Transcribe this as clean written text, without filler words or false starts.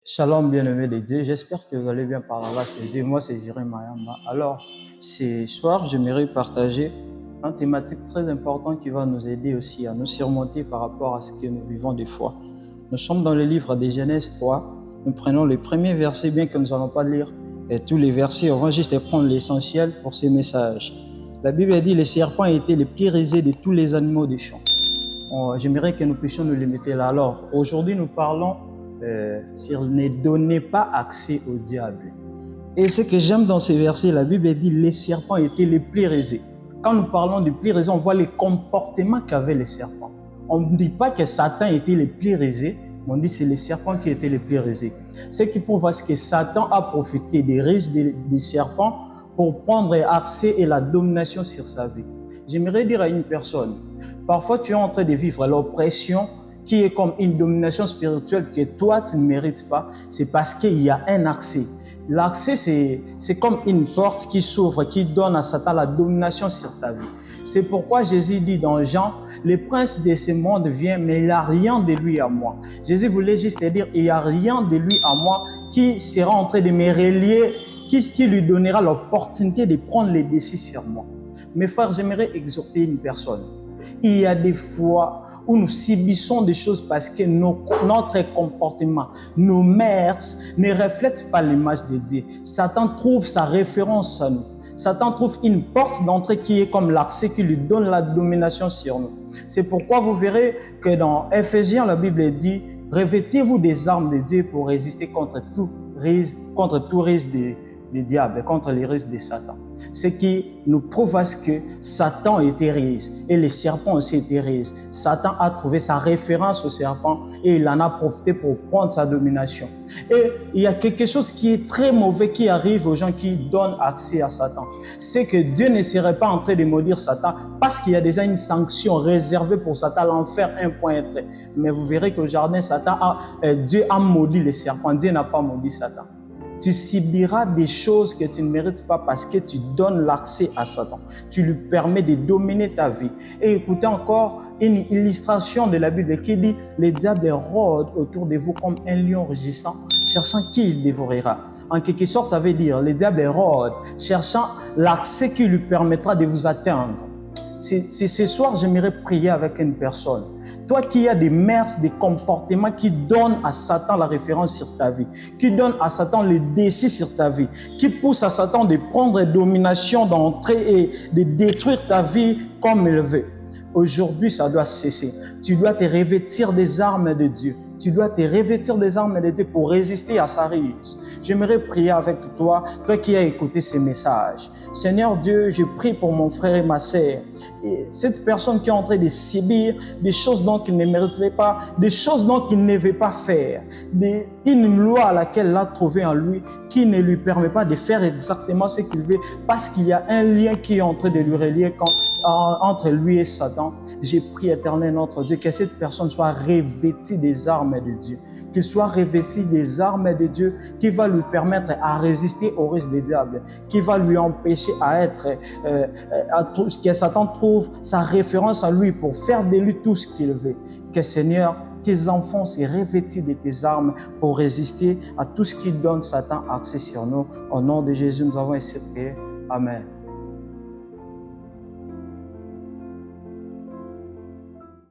Shalom bien-aimé de Dieu, j'espère que vous allez bien par la grâce de Dieu. Moi, c'est Jérémy Mayamba. Alors, ce soir, j'aimerais partager une thématique très importante qui va nous aider aussi à nous surmonter par rapport à ce que nous vivons des fois. Nous sommes dans le livre de Genèse 3. Nous prenons les premiers versets, bien que nous n'allons pas lire tous les versets. On va juste prendre l'essentiel pour ce message. La Bible dit « Les serpents étaient les plus rusés de tous les animaux des champs ». J'aimerais que nous puissions nous limiter là. Alors, aujourd'hui, nous parlons sur ne donnez pas accès au diable. Et ce que j'aime dans ces versets, la Bible dit les serpents étaient les plus rusés. Quand nous parlons du plus rusé, on voit les comportements qu'avaient les serpents. On ne dit pas que Satan était les plus rusés, mais on dit que c'est les serpents qui étaient les plus rusés. Ce qui prouve que Satan a profité des ruses des serpents pour prendre accès et la domination sur sa vie. J'aimerais dire à une personne, parfois tu es en train de vivre l'oppression qui est comme une domination spirituelle que toi, tu ne mérites pas, c'est parce qu'il y a un accès. L'accès, c'est comme une porte qui s'ouvre, qui donne à Satan la domination sur ta vie. C'est pourquoi Jésus dit dans Jean, le prince de ce monde vient, mais il n'y a rien de lui à moi. Jésus voulait juste dire, il n'y a rien de lui à moi qui sera en train de me relier, qui lui donnera l'opportunité de prendre les décisions sur moi. Mes frères, j'aimerais exhorter une personne. Il y a des fois où nous subissons des choses parce que notre comportement, nos mœurs ne reflètent pas l'image de Dieu. Satan trouve sa référence à nous. Satan trouve une porte d'entrée qui est comme l'accès qui lui donne la domination sur nous. C'est pourquoi vous verrez que dans Éphésiens, la Bible dit « Revêtez-vous des armes de Dieu pour résister contre tout risque du diable, contre les risques de Satan. » Ce qui nous prouve que Satan était risque et les serpents aussi étaient risques. Satan a trouvé sa référence au serpent et il en a profité pour prendre sa domination. Et il y a quelque chose qui est très mauvais qui arrive aux gens qui donnent accès à Satan. C'est que Dieu ne serait pas en train de maudire Satan parce qu'il y a déjà une sanction réservée pour Satan, l'enfer, un point et trait. Mais vous verrez qu'au jardin, Dieu a maudit les serpents. Dieu n'a pas maudit Satan. Tu subiras des choses que tu ne mérites pas parce que tu donnes l'accès à Satan. Tu lui permets de dominer ta vie. Et écoutez encore une illustration de la Bible qui dit « Le diable rôde autour de vous comme un lion rugissant, cherchant qui il dévorera. » En quelque sorte, ça veut dire « Le diable rôde, cherchant l'accès qui lui permettra de vous atteindre. » Ce soir, j'aimerais prier avec une personne. Toi qui as des mœurs, des comportements qui donnent à Satan la référence sur ta vie, qui donnent à Satan le décès sur ta vie, qui poussent à Satan de prendre domination, d'entrer et de détruire ta vie comme il veut. Aujourd'hui, ça doit cesser. Tu dois te revêtir des armes de Dieu. Tu dois te revêtir des armes de Dieu pour résister à sa ruse. J'aimerais prier avec toi, toi qui as écouté ces messages. Seigneur Dieu, je prie pour mon frère et ma sœur. Et cette personne qui est en train de subir des choses dont il ne mériterait pas, des choses dont il ne veut pas faire, une loi à laquelle il a trouvé en lui qui ne lui permet pas de faire exactement ce qu'il veut parce qu'il y a un lien qui est en train de lui relier entre lui et Satan. J'ai prié, Éternel notre Dieu, que cette personne soit revêtue des armes de Dieu, qu'il soit revêtu des armes de Dieu qui va lui permettre à résister au risque des diables, qui va lui empêcher à être, que Satan trouve sa référence à lui pour faire de lui tout ce qu'il veut. Que Seigneur, tes enfants soient revêtus de tes armes pour résister à tout ce qui donne Satan accès sur nous. Au nom de Jésus, nous avons essayé de prier. Amen.